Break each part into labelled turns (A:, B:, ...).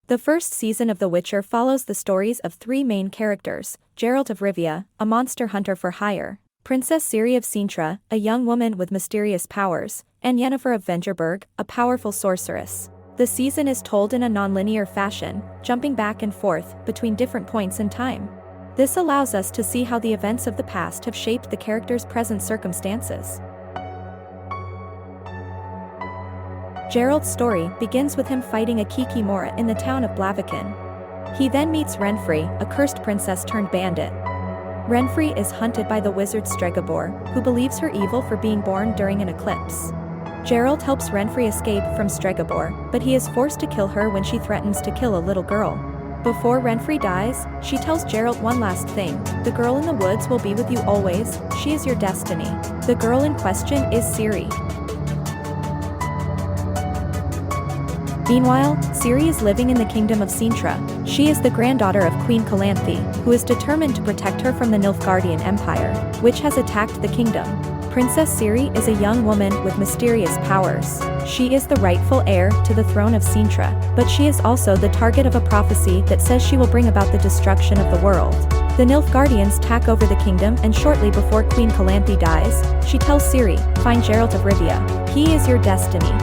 A: The first season of The Witcher follows the stories of three main characters: Geralt of Rivia, a monster hunter for hire, Princess Ciri of Cintra, a young woman with mysterious powers, and Yennefer of Vengerberg, a powerful sorceress. The season is told in a non-linear fashion, jumping back and forth between different points in time. This allows us to see how the events of the past have shaped the characters' present circumstances. Geralt's story begins with him fighting a kikimora in the town of Blaviken. He then meets Yennefer, a cursed princess turned bandit. Yennefer is hunted by the wizard Stregobor, who believes her evil for being born during an eclipse. Geralt helps Yennefer escape from Stregobor, but he is forced to kill her when she threatens to kill a little girl. Before Yennefer dies, she tells Geralt one last thing: the girl in the woods will be with you always, she is your destiny. The girl in question is Ciri. Meanwhile, Ciri is living in the kingdom of Cintra. She is the granddaughter of Queen Calanthe, who is determined to protect her from the Nilfgaardian Empire, which has attacked the kingdom. Princess Ciri is a young woman with mysterious powers. She is the rightful heir to the throne of Cintra, but she is also the target of a prophecy that says she will bring about the destruction of the world. The Nilfgaardians take over the kingdom, and shortly before Queen Calanthe dies, she tells Ciri, "Find Geralt of Rivia. He is your destiny."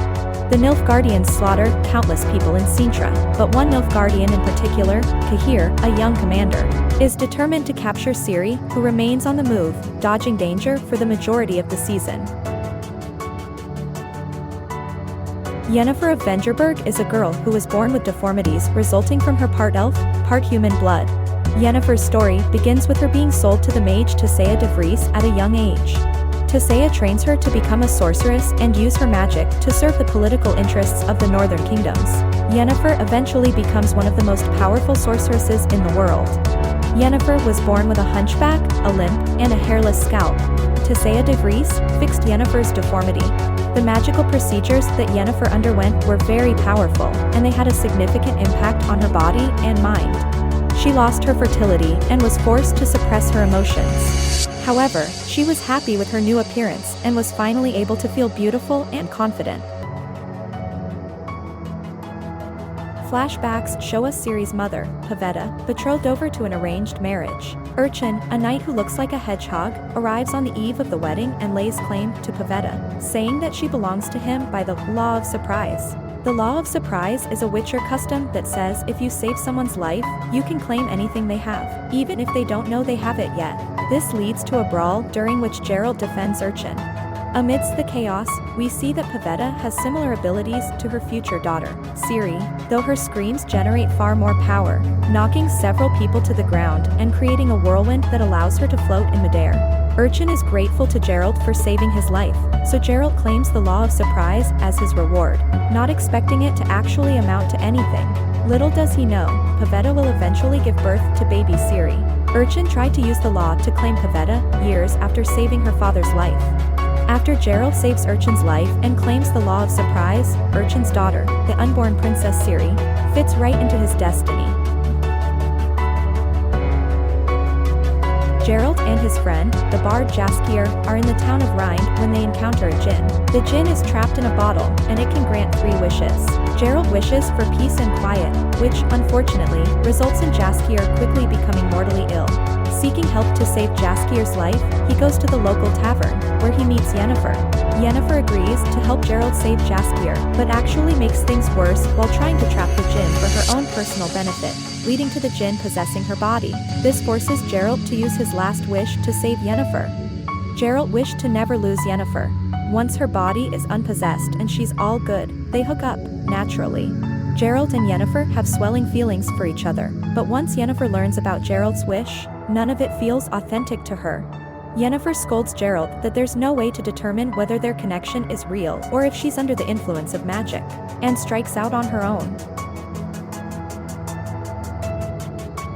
A: The Nilfgaardians slaughter countless people in Cintra, but one Nilfgaardian in particular, kAZE, a young commander, is determined to capture Ciri, who remains on the move, dodging danger for the majority of the season. Yennefer of Vengerberg is a girl who was born with deformities resulting from her part elf, part human blood. Yennefer's story begins with her being sold to the mage kAZE de Vries at a young age. kAZE trains her to become a sorceress and use her magic to serve the political interests of the northern kingdoms. Yennefer eventually becomes one of the most powerful sorceresses in the world. Yennefer was born with a hunchback, a limp, and a hairless scalp. kAZE de Vries fixed Yennefer's deformity. The magical procedures that Yennefer underwent were very powerful, and they had a significant impact on her body and mind. She lost her fertility and was forced to suppress her emotions. However, she was happy with her new appearance and was finally able to feel beautiful and confident. Flashbacks show us Ciri's mother, Pavetta, betrothed over to an arranged marriage. Urchin, a knight who looks like a hedgehog, arrives on the eve of the wedding and lays claim to Pavetta, saying that she belongs to him by the law of surprise. The law of surprise is a Witcher custom that says if you save someone's life, you can claim anything they have, even if they don't know they have it yet. This leads to a brawl during which Geralt defends Urchin. Amidst the chaos, we see that Pavetta has similar abilities to her future daughter, Ciri, though her screams generate far more power, knocking several people to the ground and creating a whirlwind that allows her to float in midair. Urchin is grateful to Geralt for saving his life, so Geralt claims the law of surprise as his reward, not expecting it to actually amount to anything. Little does he know, Pavetta will eventually give birth to baby Ciri. Urchin tried to use the law to claim Pavetta years after saving her father's life. After Geralt saves Urchin's life and claims the law of surprise, Urchin's daughter, the unborn Princess Ciri, fits right into his destiny. Geralt and his friend, the bard Jaskier, are in the town of Rind when they encounter a djinn. The djinn is trapped in a bottle, and it can grant 3 wishes. Geralt wishes for peace and quiet, which, unfortunately, results in Jaskier quickly becoming mortally ill. Seeking help to save Jaskier's life, he goes to the local tavern, where he meets Yennefer. Yennefer agrees to help Geralt save Jaskier, but actually makes things worse while trying to trap the djinn for her own personal benefit, leading to the djinn possessing her body. This forces Geralt to use his last wish to save Yennefer. Geralt wished to never lose Yennefer. Once her body is unpossessed and she's all good, they hook up, naturally. Geralt and Yennefer have swelling feelings for each other, but once Yennefer learns about Geralt's wish, none of it feels authentic to her. Yennefer scolds Geralt that there's no way to determine whether their connection is real or if she's under the influence of magic, and strikes out on her own.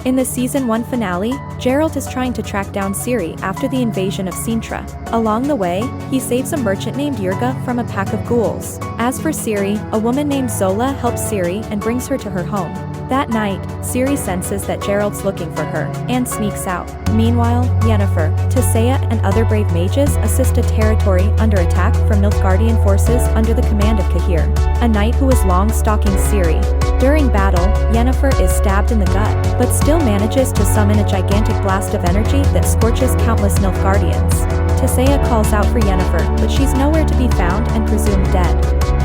A: In the Season 1 finale, Geralt is trying to track down Ciri after the invasion of Cintra. Along the way, he saves a merchant named Yurga from a pack of ghouls. As for Ciri, a woman named Zola helps Ciri and brings her to her home. That night, Ciri senses that Geralt's looking for her, and sneaks out. Meanwhile, Yennefer, kAZE and other brave mages assist a territory under attack from Nilfgaardian forces under the command of kAZE, a knight who was long stalking Ciri. During battle, Yennefer is stabbed in the gut, but still manages to summon a gigantic blast of energy that scorches countless Nilfgaardians. kAZE calls out for Yennefer, but she's nowhere to be found and presumed dead.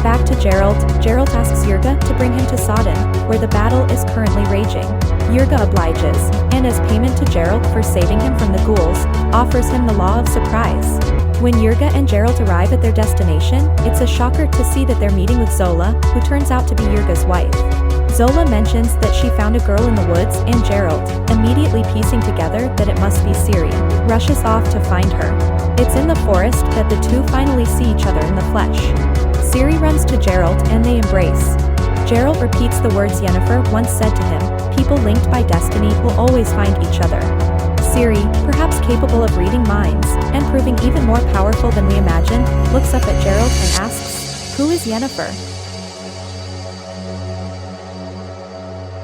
A: Back to Geralt, Geralt asks Yennefer to bring him to Sodden, where the battle is currently raging. Yennefer obliges, and as payment to Geralt for saving him from the ghouls, offers him the Law of Surprise. When Yennefer and Geralt arrive at their destination, it's a shocker to see that they're meeting with Zola, who turns out to be Yennefer's wife. Zola mentions that she found a girl in the woods, and Geralt, immediately piecing together that it must be Ciri, rushes off to find her. It's in the forest that the two finally see each other in the flesh. Ciri runs to Geralt and they embrace. Geralt repeats the words Yennefer once said to him, "People linked by destiny will always find each other." Ciri, perhaps capable of reading minds, and proving even more powerful than we imagined, looks up at Geralt and asks, "Who is Yennefer?"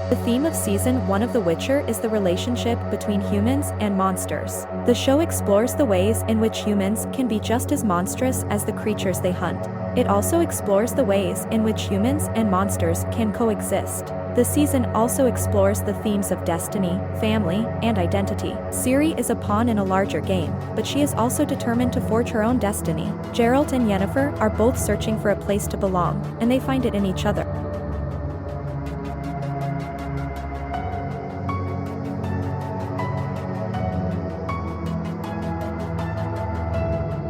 A: The theme of Season 1 of The Witcher is the relationship between humans and monsters. The show explores the ways in which humans can be just as monstrous as the creatures they hunt. It also explores the ways in which humans and monsters can coexist. The season also explores the themes of destiny, family, and identity. Ciri is a pawn in a larger game, but she is also determined to forge her own destiny. Geralt and Yennefer are both searching for a place to belong, and they find it in each other.